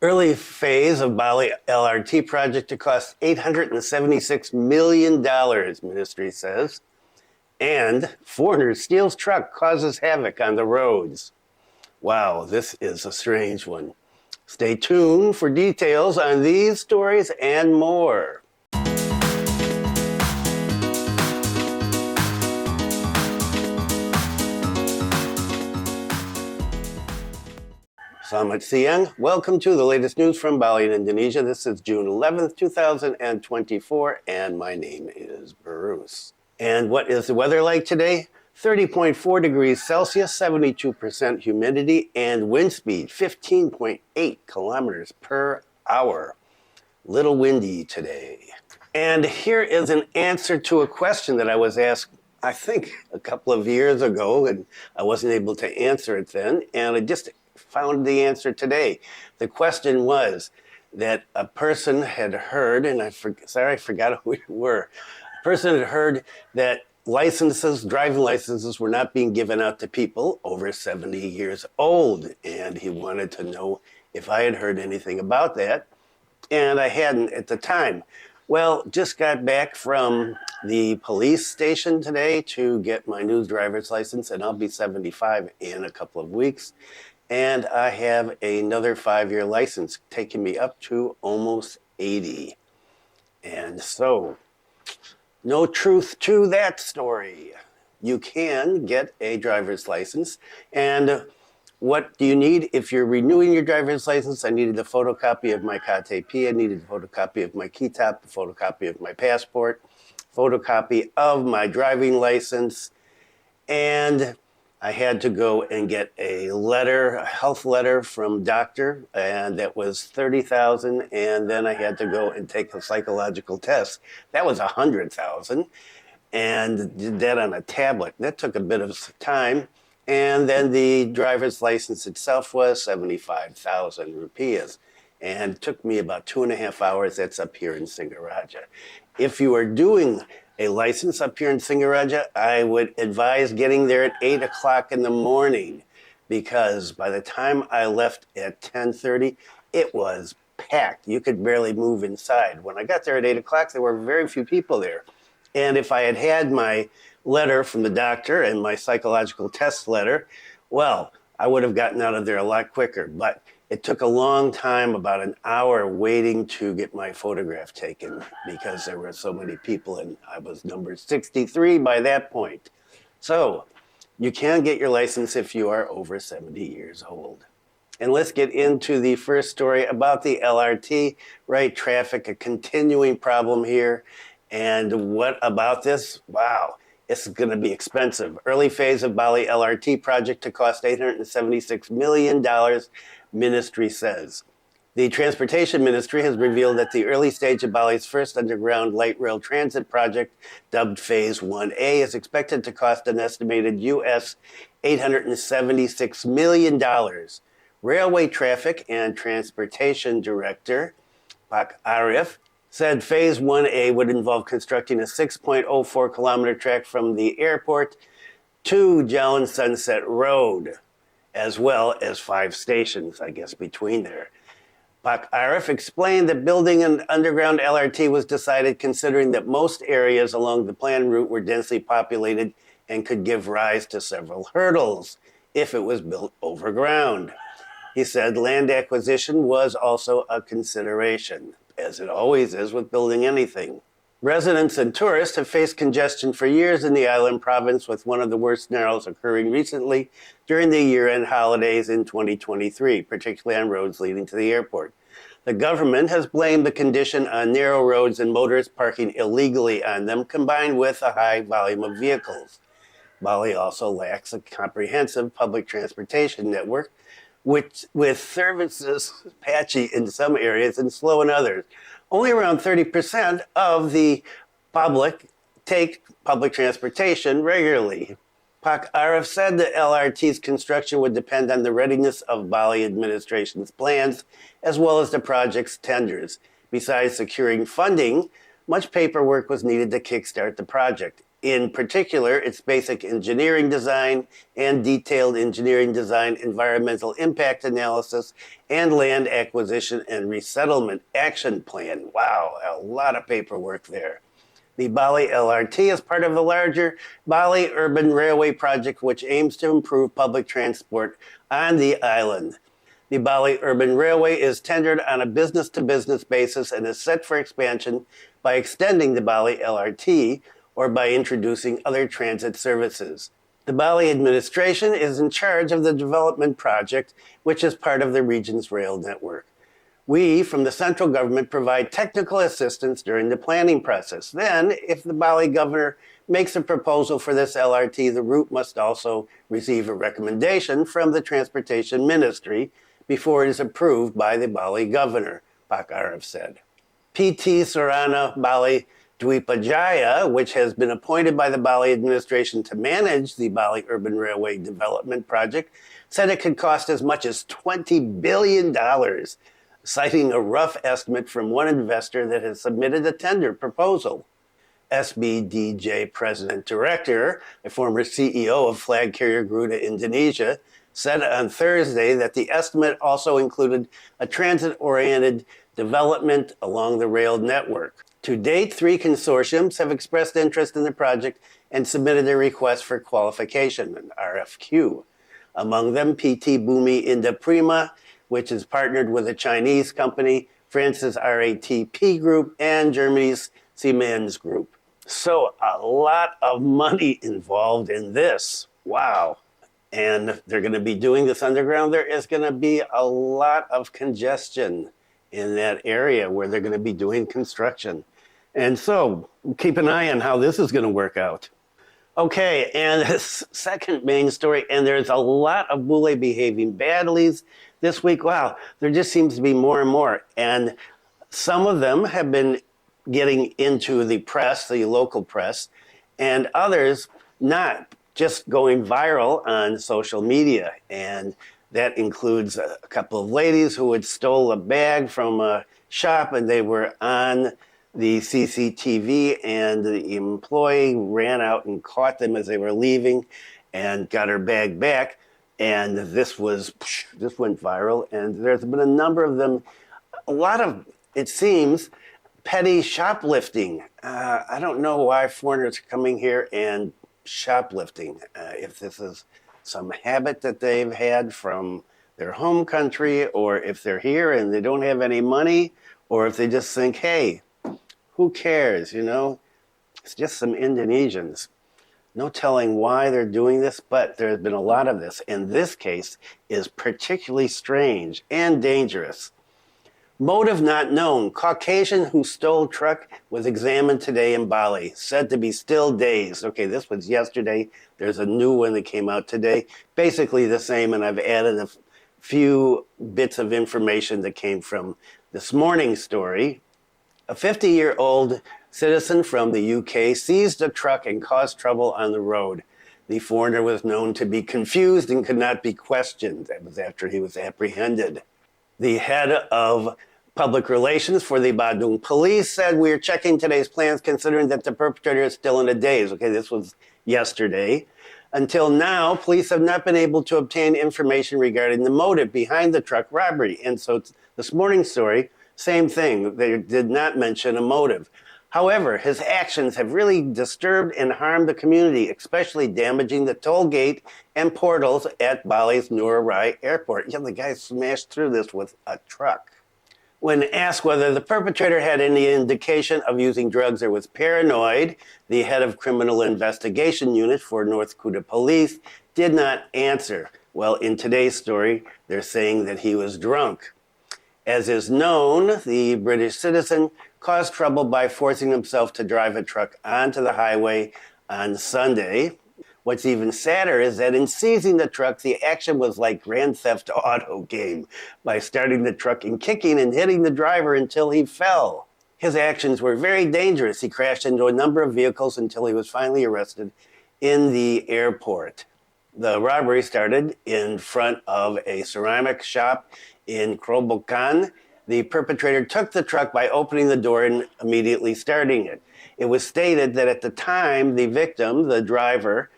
Early phase of Bali LRT project to cost $876 million, ministry says. And foreigner steals truck causes havoc on the roads. Wow, this is a strange one. Stay tuned for details on these stories and more. Selamat siang. Welcome to the latest news from Bali in Indonesia. This is June 11th, 2024, and my name is Bruce. And what is the weather like today? 30.4 degrees Celsius, 72% humidity, and wind speed 15.8 kilometers per hour. Little windy today. And here is an answer to a question that I was asked, I think, a couple of years ago, and I wasn't able to answer it then, and I just found the answer today. The question was that a person had heard, and I forgot who we were. A person had heard that driving licenses were not being given out to people over 70 years old, and he wanted to know if I had heard anything about that, and I hadn't at the time. Well, just got back from the police station today to get my new driver's license, and I'll be 75 in a couple of weeks. And I have another 5-year license taking me up to almost 80. And so, no truth to that story. You can get a driver's license. And what do you need if you're renewing your driver's license? I needed a photocopy of my KTP, I needed a photocopy of my Kitab, a photocopy of my passport, photocopy of my driving license, and I had to go and get a health letter from doctor, and that was $30,000. And then I had to go and take a psychological test. That was $100,000, and did that on a tablet. That took a bit of time. And then the driver's license itself was 75,000 rupiahs, and it took me about 2.5 hours. That's up here in Singaraja. If you are doing a license up here in Singaraja, I would advise getting there at 8 o'clock in the morning, because by the time I left at 10:30, it was packed. You could barely move inside. When I got there at 8 o'clock, there were very few people there. And if I had had my letter from the doctor and my psychological test letter, well, I would have gotten out of there a lot quicker. But it took a long time, about an hour, waiting to get my photograph taken because there were so many people, and I was number 63 by that point. So you can get your license if you are over 70 years old. And let's get into the first story about the LRT, right? Traffic, a continuing problem here. And what about this? Wow, it's going to be expensive. Early phase of Bali LRT project to cost $876 million. Ministry says. The Transportation Ministry has revealed that the early stage of Bali's first underground light rail transit project, dubbed Phase 1A, is expected to cost an estimated US $876 million. Railway Traffic and Transportation Director Pak Arif said Phase 1A would involve constructing a 6.04 kilometer track from the airport to Jalan Sunset Road, as well as 5 stations, I guess, between there. Pak Arif explained that building an underground LRT was decided considering that most areas along the planned route were densely populated and could give rise to several hurdles if it was built overground. He said land acquisition was also a consideration, as it always is with building anything. Residents and tourists have faced congestion for years in the island province, with one of the worst snarls occurring recently during the year-end holidays in 2023, particularly on roads leading to the airport. The government has blamed the condition on narrow roads and motorists parking illegally on them, combined with a high volume of vehicles. Bali also lacks a comprehensive public transportation network, with services patchy in some areas and slow in others. Only around 30% of the public take public transportation regularly. Pak Arif said the LRT's construction would depend on the readiness of Bali administration's plans, as well as the project's tenders. Besides securing funding, much paperwork was needed to kickstart the project. In particular, its basic engineering design and detailed engineering design, environmental impact analysis, and land acquisition and resettlement action plan. Wow, a lot of paperwork there. The Bali LRT is part of the larger Bali Urban Railway project, which aims to improve public transport on the island. The Bali Urban Railway is tendered on a business-to-business basis and is set for expansion by extending the Bali LRT or by introducing other transit services. The Bali administration is in charge of the development project, which is part of the region's rail network. We, from the central government, provide technical assistance during the planning process. Then, if the Bali governor makes a proposal for this LRT, the route must also receive a recommendation from the Transportation Ministry before it is approved by the Bali governor, Pak Arif said. PT Sarana Bali Dwipajaya, which has been appointed by the Bali administration to manage the Bali Urban Railway Development Project, said it could cost as much as $20 billion, citing a rough estimate from one investor that has submitted a tender proposal. SBDJ President Director, a former CEO of flag carrier Garuda Indonesia, said on Thursday that the estimate also included a transit-oriented development along the rail network. To date, 3 consortiums have expressed interest in the project and submitted a request for qualification, an RFQ. Among them, PT Bumi Indah Prima, which is partnered with a Chinese company, France's RATP Group, and Germany's Siemens Group. So a lot of money involved in this. Wow. And they're going to be doing this underground. There is going to be a lot of congestion in that area where they're going to be doing construction. And so keep an eye on how this is going to work out. Okay, and this second main story, and there's a lot of bule behaving badly this week. Wow, there just seems to be more and more. And some of them have been getting into the press, the local press, and others not, just going viral on social media. And that includes a couple of ladies who had stole a bag from a shop, and they were on the CCTV, and the employee ran out and caught them as they were leaving and got her bag back. And this went viral, and there's been a number of them, a lot of, it seems, petty shoplifting. I don't know why foreigners are coming here and shoplifting, if this is some habit that they've had from their home country, or if they're here and they don't have any money, or if they just think, hey, who cares, you know? It's just some Indonesians. No telling why they're doing this, but there's been a lot of this. And this case is particularly strange and dangerous. Motive not known. Caucasian who stole truck was examined today in Bali, said to be still dazed. Okay, this was yesterday. There's a new one that came out today. Basically the same, and I've added a few bits of information that came from this morning's story. A 50-year-old citizen from the UK seized a truck and caused trouble on the road. The foreigner was known to be confused and could not be questioned. That was after he was apprehended. The head of public relations for the Badung police said, "We are checking today's plans considering that the perpetrator is still in a daze." Okay, this was yesterday. Until now, police have not been able to obtain information regarding the motive behind the truck robbery. And so this morning's story, same thing. They did not mention a motive. However, his actions have really disturbed and harmed the community, especially damaging the toll gate and portals at Bali's Ngurah Rai Airport. Yeah, the guy smashed through this with a truck. When asked whether the perpetrator had any indication of using drugs or was paranoid, the head of criminal investigation unit for North Kuta Police did not answer. Well, in today's story, they're saying that he was drunk. As is known, the British citizen caused trouble by forcing himself to drive a truck onto the highway on Sunday. What's even sadder is that in seizing the truck, the action was like Grand Theft Auto game, by starting the truck and kicking and hitting the driver until he fell. His actions were very dangerous. He crashed into a number of vehicles until he was finally arrested in the airport. The robbery started in front of a ceramic shop in Kerobokan. The perpetrator took the truck by opening the door and immediately starting it. It was stated that at the time, the victim, the driver,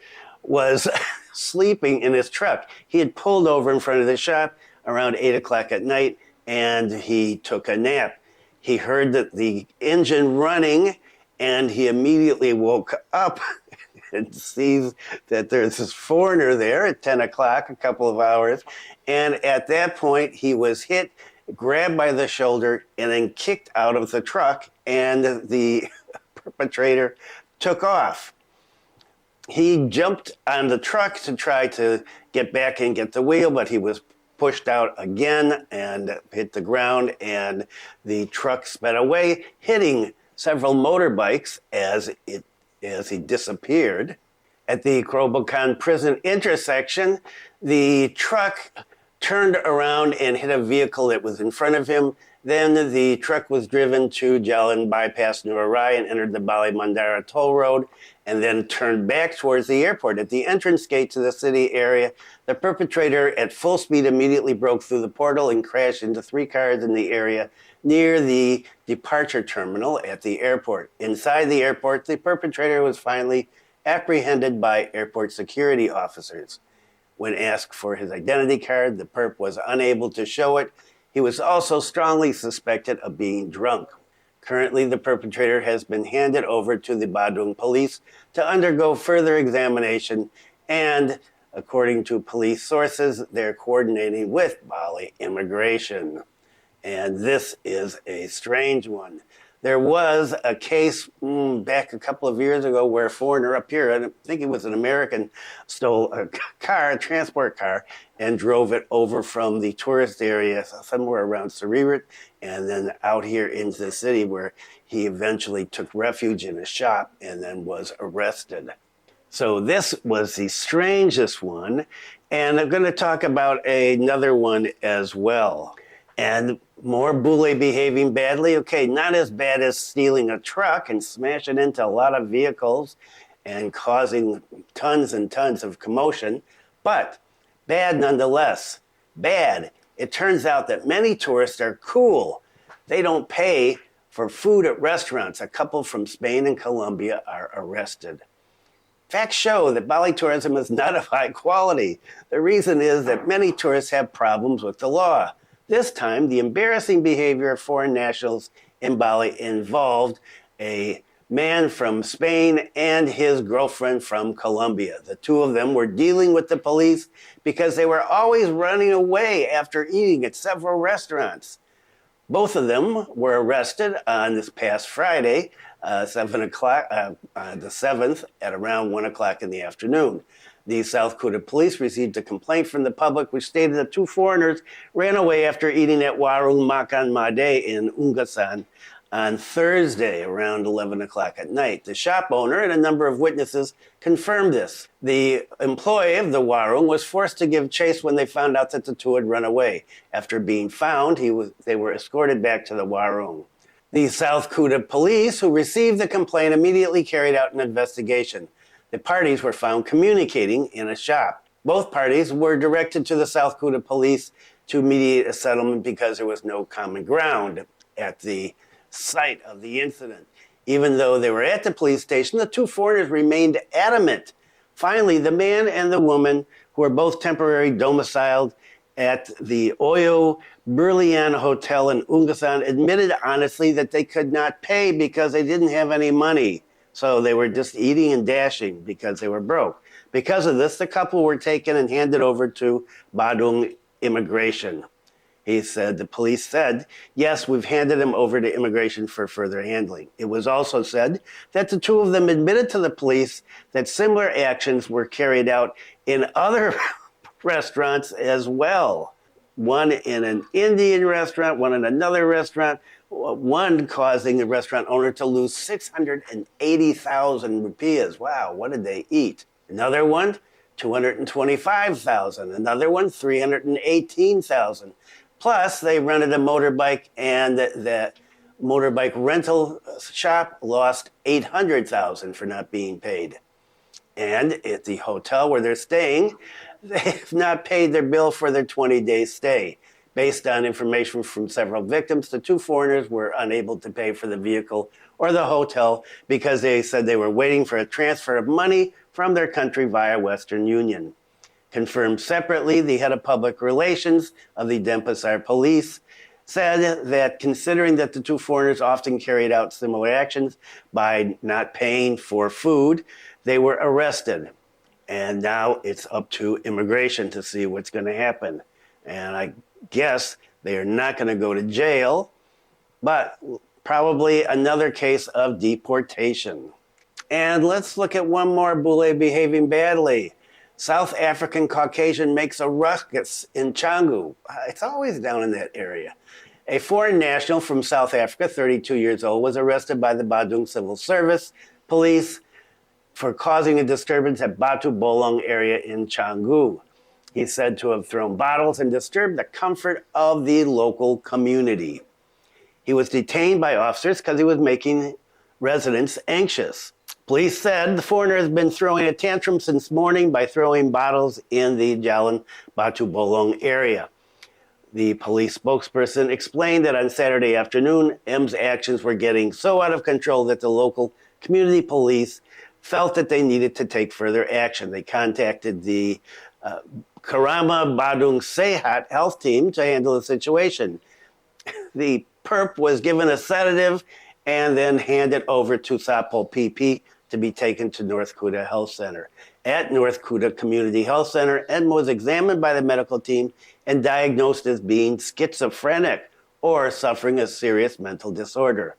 was sleeping in his truck. He had pulled over in front of the shop around 8 o'clock at night, and he took a nap. He heard that the engine running, and he immediately woke up and sees that there's this foreigner there at 10 o'clock, a couple of hours. And at that point, he was hit, grabbed by the shoulder, and then kicked out of the truck, and the perpetrator took off. He jumped on the truck to try to get back and get the wheel, but he was pushed out again and hit the ground, and the truck sped away, hitting several motorbikes as he disappeared. At the Kerobokan prison intersection, the truck turned around and hit a vehicle that was in front of him. Then the truck was driven to Jalan Bypass Nurai and entered the Bali Mandara toll road, and then turned back towards the airport. At the entrance gate to the city area, the perpetrator at full speed immediately broke through the portal and crashed into 3 cars in the area near the departure terminal at the airport. Inside the airport, the perpetrator was finally apprehended by airport security officers. When asked for his identity card, the perp was unable to show it. He was also strongly suspected of being drunk. Currently, the perpetrator has been handed over to the Badung police to undergo further examination, and according to police sources, they're coordinating with Bali immigration. And this is a strange one. There was a case back a couple of years ago where a foreigner up here, I think it was an American, stole a car, a transport car, and drove it over from the tourist area somewhere around Saririt and then out here into the city, where he eventually took refuge in a shop and then was arrested. So this was the strangest one, and I'm going to talk about another one as well. And more bule behaving badly. Okay, not as bad as stealing a truck and smashing into a lot of vehicles and causing tons and tons of commotion, but bad nonetheless. Bad. It turns out that many tourists are cool. They don't pay for food at restaurants. A couple from Spain and Colombia are arrested. Facts show that Bali tourism is not of high quality. The reason is that many tourists have problems with the law. This time, the embarrassing behavior of foreign nationals in Bali involved a man from Spain and his girlfriend from Colombia. The two of them were dealing with the police because they were always running away after eating at several restaurants. Both of them were arrested on this past Friday, 7 o'clock, the 7th, at around 1 o'clock in the afternoon. The South Kuta police received a complaint from the public which stated that 2 foreigners ran away after eating at Warung Makan Made in Unggasan on Thursday around 11 o'clock at night. The shop owner and a number of witnesses confirmed this. The employee of the Warung was forced to give chase when they found out that the 2 had run away. After being found, they were escorted back to the Warung. The South Kuta police, who received the complaint, immediately carried out an investigation. The parties were found communicating in a shop. Both parties were directed to the South Kuta police to mediate a settlement because there was no common ground at the site of the incident. Even though they were at the police station, the 2 foreigners remained adamant. Finally, the man and the woman, who were both temporarily domiciled at the Oyo Berlian Hotel in Unggasan, admitted honestly that they could not pay because they didn't have any money. So they were just eating and dashing because they were broke. Because of this, the couple were taken and handed over to Badung immigration. The police said, yes, we've handed them over to immigration for further handling. It was also said that the 2 of them admitted to the police that similar actions were carried out in other restaurants as well. One in an Indian restaurant, one in another restaurant, one causing the restaurant owner to lose 680,000 rupees. Wow, what did they eat? Another one, 225,000. Another one, 318,000. Plus, they rented a motorbike, and the motorbike rental shop lost 800,000 for not being paid. And at the hotel where they're staying, they have not paid their bill for their 20-day stay. Based on information from several victims, the two foreigners were unable to pay for the vehicle or the hotel because they said they were waiting for a transfer of money from their country via Western Union. Confirmed separately, the head of public relations of the Denpasar police said that considering that the two foreigners often carried out similar actions by not paying for food, they were arrested. And now it's up to immigration to see what's going to happen. And I guess they are not going to go to jail, but probably another case of deportation. And let's look at one more bule behaving badly. South African Caucasian makes a ruckus in Canggu. It's always down in that area. A foreign national from South Africa, 32 years old, was arrested by the Badung Civil Service police for causing a disturbance at Batu Bolong area in Canggu. He's said to have thrown bottles and disturbed the comfort of the local community. He was detained by officers because he was making residents anxious. Police said the foreigner has been throwing a tantrum since morning by throwing bottles in the Jalan Batu Bolong area. The police spokesperson explained that on Saturday afternoon, M's actions were getting so out of control that the local community police felt that they needed to take further action. They contacted the Karama Badung Sehat health team to handle the situation. The perp was given a sedative and then handed over to Sapo PP to be taken to North Kuta Health Center. At North Kuta Community Health Center, Edma was examined by the medical team and diagnosed as being schizophrenic or suffering a serious mental disorder.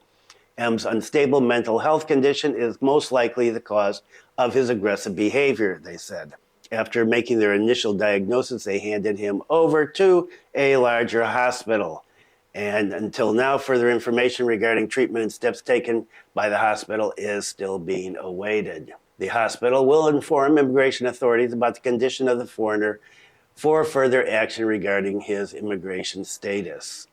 M's unstable mental health condition is most likely the cause of his aggressive behavior, they said. After making their initial diagnosis, they handed him over to a larger hospital. And until now, further information regarding treatment and steps taken by the hospital is still being awaited. The hospital will inform immigration authorities about the condition of the foreigner for further action regarding his immigration status.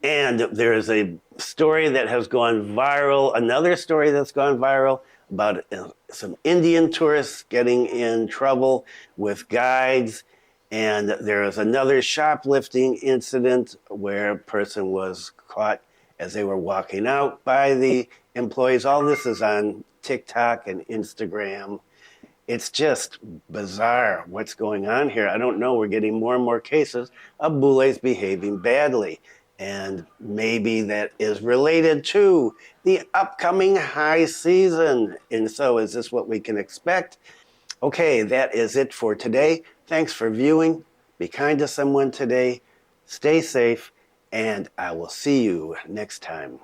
And there is a story that has gone viral, another story that's gone viral about some Indian tourists getting in trouble with guides. And there is another shoplifting incident where a person was caught as they were walking out by the employees. All this is on TikTok and Instagram. It's just bizarre what's going on here. I don't know. We're getting more and more cases of bules behaving badly. And maybe that is related to the upcoming high season. And so is this what we can expect? Okay, that is it for today. Thanks for viewing. Be kind to someone today. Stay safe. And I will see you next time.